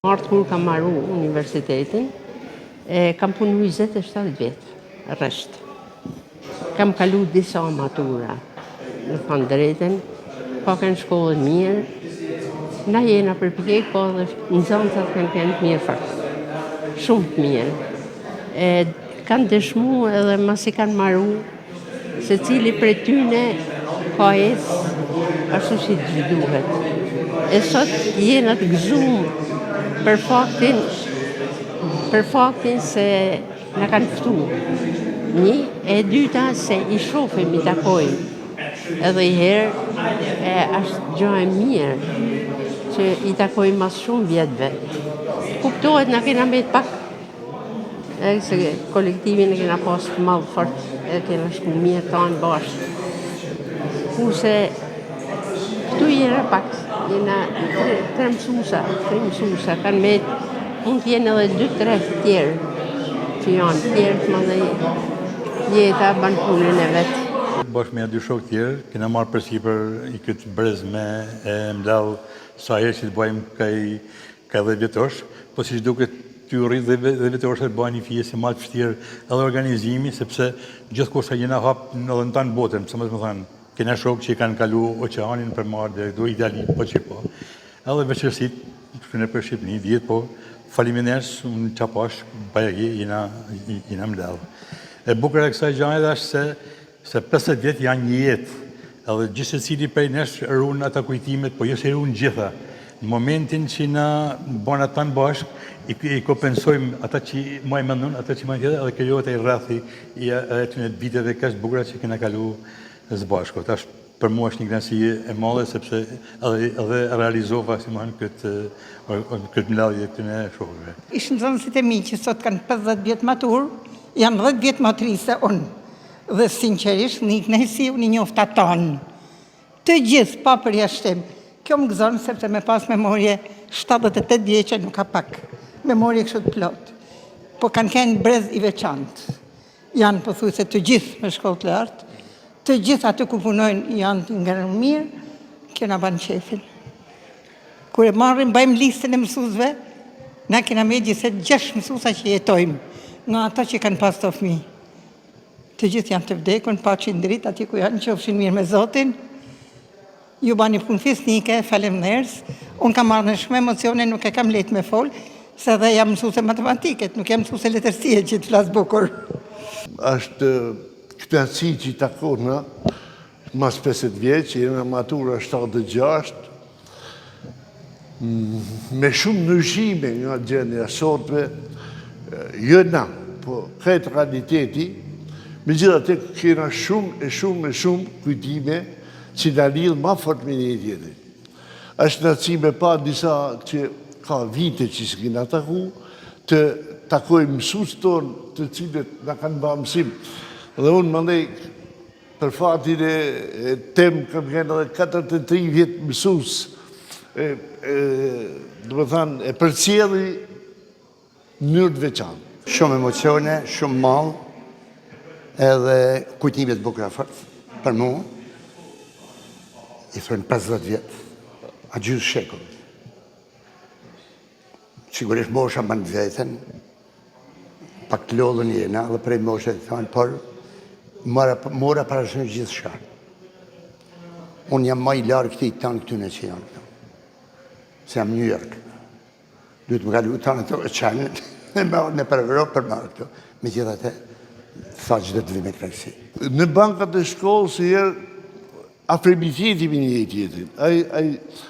Martë kur kam marru universitetin, kam punu 27 vjetë, rresht. Kam kalu disa matura, në thënë drejten, pa kanë shkollën mirë, na jena për pikej, po dhe nëzancat kanë të mirë fakt, shumë të mirë. Kanë dëshmu edhe mas i kanë marru, se cili për tyne ka ashtu si të duhet. E sot jena të gëzumë, për faktin se në kanë ftu. Një, e dyta se i shofim, i takojmë. Edhe i herë, është gjë e mirë që i takojmë mas shumë vjetëve. Kuptohet në kena mbet pak, se kolektivin e kena pas të madhë fort, e kena shku mirë tanë bashkë. Kurse, këtu jena pak, jena tre mësusa, kanë metë, mund t'jenë edhe 2-3 tjerë, që janë tjerë të madhe jeta banë punën e vetë. Bashkë me dy shokë tjerë, kena marrë përsipër i këtë brezme e mdallë sa herë që të bëjmë ka 10 vjetosh, po si që duket ty rritë 10 vjetosh e të bëjmë një fije si malë pështirë edhe organizimi, sepse gjithë koshta jena hapë edhe në tanë botën, se më të më thënë, kena shokë që i kanë kalu oqeanin për marrë dhe do Itali, po që po. Edhe veçërësit, shkëne për Shqipëni, vjetë po, faliminers, unë qapash, bajagi, jena mdallë. E bukër e kësaj gjane dhe është se 50 vjetë janë një jetë, edhe gjithë se cili prej nesh runë ata kujtimet, po jështë e runë gjitha. Në momentin që na bëna tanë bashkë, i kompensojmë ata që ma i mendun, ata që ma i tjetër, edhe kërjohet e i rrathi i atyne viteve kështë bukëra që kena kalu së bashku. Për mua është një granësi e madhe, sepse edhe realizova, si më hënë, këtë mladhje këtëne shokëve. Ishë nxënësit e mi që sot kanë 50 vjetë matur, janë 10 vjetë matrise unë. Dhe sinqerisht, një knejsi unë i njofta tonë. Të gjithë, pa për jashtim. Kjo më gëzonë, sepse me pas memorje 78 vjeqe nuk ka pak. Memorje kështë të plotë. Po kanë kënë brez i veçantë. Janë pëthu se të gjithë me shkollë të lartë. Të gjithë atë ku punojnë janë nga në mirë, kena banë qefin. Kure marrim, bëjmë listën e mësuzve, na kena me gjithë 6 mësusa që jetojmë, nga ata që kanë pas të fëmi. Të gjithë janë të vdekun, pa që ndrit, ati ku janë që ofshin mirë me Zotin. Ju bani punë fisnike, falem nërës. Unë kam marrë në shumë emocione, nuk e kam letë me folë, se dhe jam mësuse matematike, nuk jam mësuse letërsie që të flasë bukur. Ashtë këtënësi që i takona, mas 50 vjeqë, jena matura 76, me shumë nëshime nga gjendja sotve, jëna, po këtë realiteti, me gjitha të kena shumë kujtime që në lidhë ma fort me një tjetër. Ashtë nëcime pa disa që ka vite që së kena taku, të takoj mësus tonë të cilët në kanë ba mësim. Dhe unë më ndej, për fatin e tem, kam kënë edhe 43 vjetë mësus, dhe më thanë, e përcjeli njërë të veçanë. Shumë emocione, shumë malë, edhe kujtimit bukra fort, për mu, i thënë 50 vjetë, a gjysë shekull. Sigurisht mosha më në vetën, pak të lodhën jena, dhe prej moshe të thënë, por mora parashën gjithë shka. Unë jam ma i larë këti tanë këtyne që janë këtu. Se jam New York. Duhet më kalu tanë të qenë, në për Evropë për marë këtu. Me gjitha te, tha që dhe të vime krekësi. Në bankat e shkollë se jerë afremiteti me një tjetrin.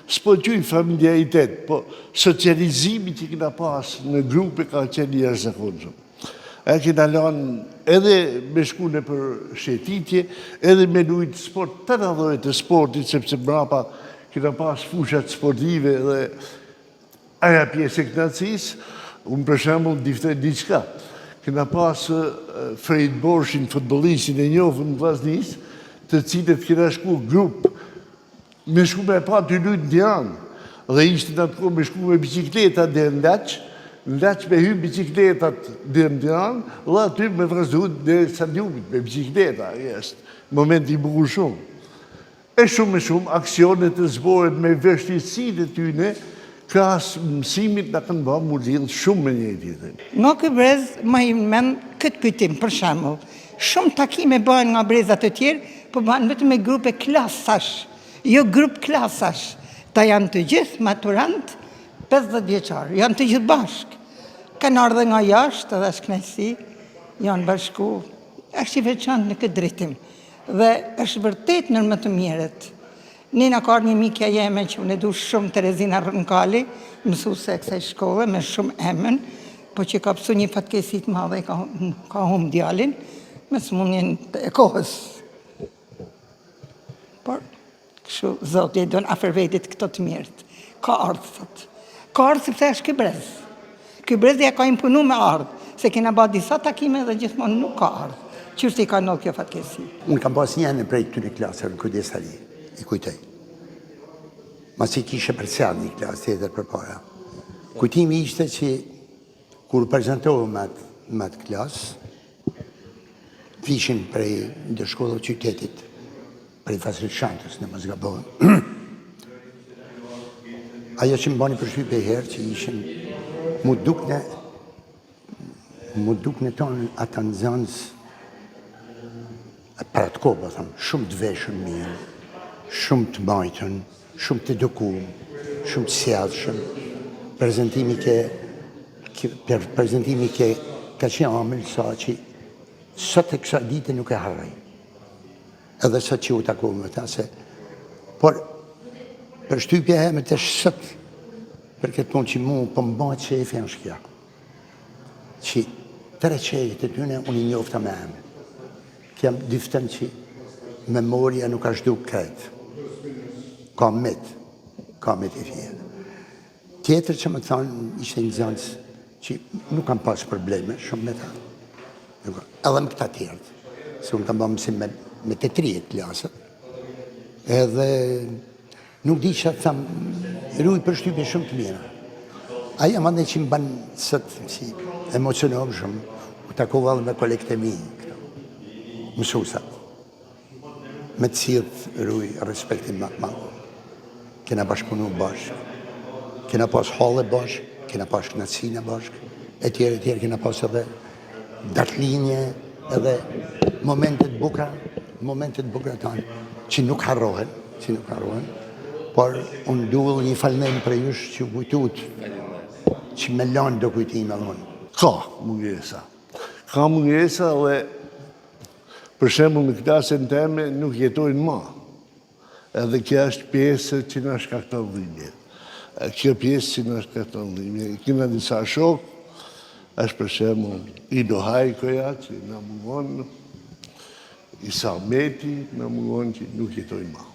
S'po qujnë familiaritet, po socializimi që këna pas në grupe ka qenë një arzakonëzëm. E këna lanë edhe me shkune për shetitje, edhe me lujtë sport, të në dhojët e sportit, sepse mrapa këna pas fushat sportive dhe aja pjesë e kënacis, unë për shembull diftoj diçka. Këna pas Frejt Borshin, futbolistin e njofën në Vllaznis, të cilët këna shku grupë, me shku me pa të lujtë në Tiranë, dhe ishte në atë kohë me shku me bicikleta dhe në Laqë me hymë bicikletat dhe në Tiranë, dhe aty me vrazhut dhe stadiumit me bicikleta, moment i bukur shumë. E shumë, aksionet e zboret me vështirësitë e tyne, krahas mësimit na kanë bërë mu lidh shumë me njëri tjetrin. Nga ky brez, më i mend këtë pytim, për shembull. Shumë takime bëhen nga brezat të tjerë, po bëhen vetëm me grupe klasash, jo grup klasash. Ta janë të gjithë maturant 50 vjeçar, janë të gjithë bashkë. Kanë ardhur nga jashtë edhe shkënaqësi, janë bashku. Është i veçantë në këtë drejtim. Dhe është vërtet në më të mirët. Nina ka një mikja jeme që unë e du shumë, Terezina Rënkali, mësuese e kësaj shkolle, me shumë emën, po që ka pësu një fatkesit madhe, ka humbë djalin, me smundjen e kohës. Por, kështu, Zoti e donë afer vetit këto të mirët. Ka ardhë, thot. Ka ardhë sepse është ky brez. Ky brez ja ka impunu me ardhë, se kena ba disa takime dhe gjithmonë nuk ka ardhë. Qështë i ka nëllë kjo fatkesi? Unë kam pas një prej këtyre klasëve në kujdesari, i kujtoj. Masi kishe përcjell një klasë tjetër përpara. Kujtimi ishte që kur prezentohu me atë klasë, vishin prej ndër shkollëve qytetit, prej Fasil Shantës, në mos gabohem. Ajo që më bani përshtypje herë që ishin mu dukne tonë ata nxënës për atë kohë, shumë të veshën mirë, shumë të majtën, shumë të edukuar, shumë të sjellshëm. Prezentimi ke ka qenë amël sa që sot e kësaj dite nuk e harroj. Edhe sot që u takova me ta se por përshtypja e me të sot për këtë punë që mu po mbajt shefi janë shkja. Që tre qejt e tyne unë i njofta me emër. Jam dyftën që memoria nuk është duk kretë. Ka met i fje. Tjetër që më thonë, ishte një zanës që nuk kam pas probleme, shumë me ta. Edhe më këta tjertë. Se unë kam ba mësim me të 3 klasët. Edhe nuk di që të thamë, ruj për shtypje shumë të mira. Aja më ndë që më banë sëtë si emocionovë shumë, u takova dhe me kolekte mi. Mësusat, me të cilët ruj respektin më të madh. Kena bashkëpunu bashkë, kena pas halle bashkë, kena pas knatësine bashkë, e tjerë kena pas edhe datlinje, edhe momentet bukra tanë, që nuk harrohen, por unë duhet një falënderim për jush që kujtut, që me lanë do kujtime dhe unë. Ka mungesa dhe për shembull në klasën teme nuk jetojnë më. Edhe kjo është pjesë që na shkakton dhimbje. Kjo pjesë që na shkakton dhimbje. Kena disa shok, është për shembull Ido Hajkoja që na mungon, Isa Meti na mungon që nuk jetojnë më.